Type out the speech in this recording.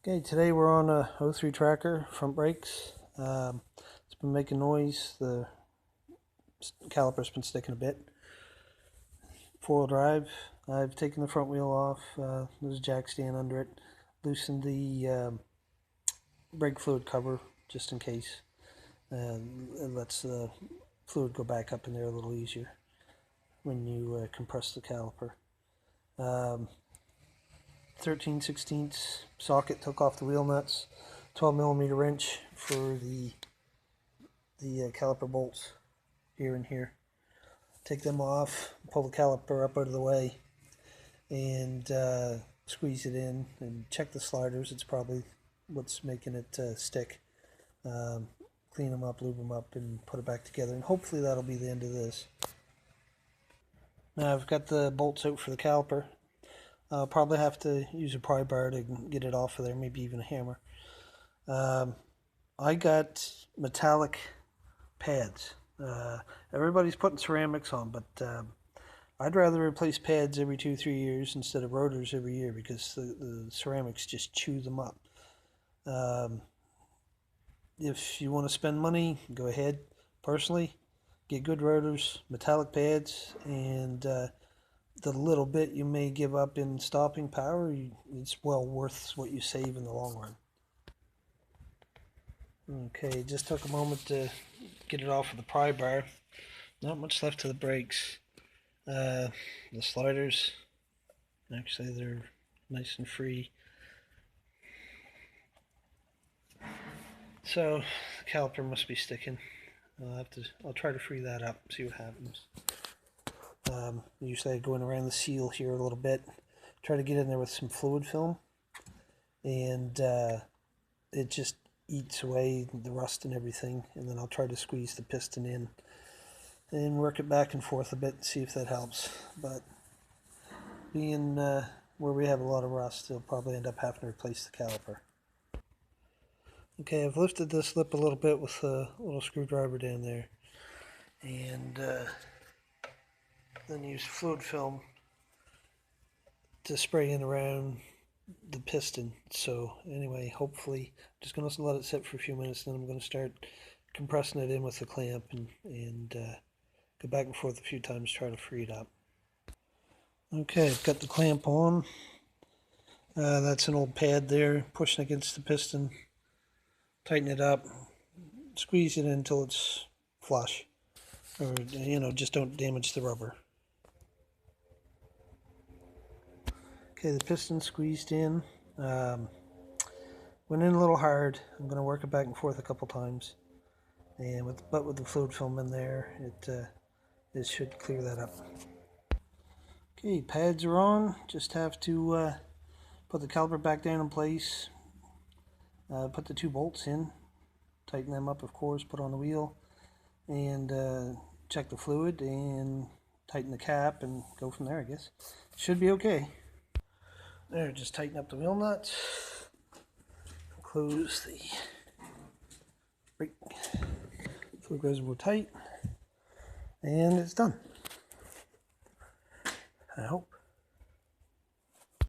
Okay, today we're on a O3 tracker, front brakes. It's been making noise. The caliper's been sticking a bit. Four-wheel drive. I've taken the front wheel off. There's a jack stand under it. Loosened the brake fluid cover just in case. It lets the fluid go back up in there a little easier when you compress the caliper. 13/16 socket, took off the wheel nuts, 12mm wrench for the caliper bolts here and here. Take them off, pull the caliper up out of the way, and squeeze it in and check the sliders. It's probably what's making it stick. Clean them up, lube them up, and put it back together, and hopefully that'll be the end of this. Now I've got the bolts out for the caliper. I'll probably have to use a pry bar to get it off of there, maybe even a hammer. I got metallic pads. Everybody's putting ceramics on, but I'd rather replace pads every 2-3 years instead of rotors every year because the ceramics just chew them up. If you want to spend money, go ahead. Personally, get good rotors, metallic pads, and the little bit you may give up in stopping power, it's well worth what you save in the long run. Okay, just took a moment to get it off of the pry bar. Not much left to the brakes. The sliders, actually they're nice and free. So the caliper must be sticking. I'll try to free that up, see what happens. Usually I go in around the seal here a little bit, try to get in there with some fluid film, and it just eats away the rust and everything, and then I'll try to squeeze the piston in and work it back and forth a bit and see if that helps. But being where we have a lot of rust, I'll probably end up having to replace the caliper. Okay, I've lifted this lip a little bit with a little screwdriver down there, and then use fluid film to spray in around the piston. So anyway, hopefully I'm just going to let it sit for a few minutes, then I'm going to start compressing it in with the clamp and go back and forth a few times, try to free it up. Okay, I've got the clamp on. That's an old pad there, pushing against the piston. Tighten it up, squeeze it until it's flush, or just don't damage the rubber. Okay, the piston squeezed in. Went in a little hard. I'm going to work it back and forth a couple times, and with the fluid film in there, it should clear that up. Okay, pads are on. Just have to put the caliper back down in place. Put the 2 bolts in. Tighten them up, of course. Put on the wheel, and check the fluid and tighten the cap and go from there. I guess should be okay. There, just tighten up the wheel nuts. Close the brake fluid reservoir tight, and it's done, I hope.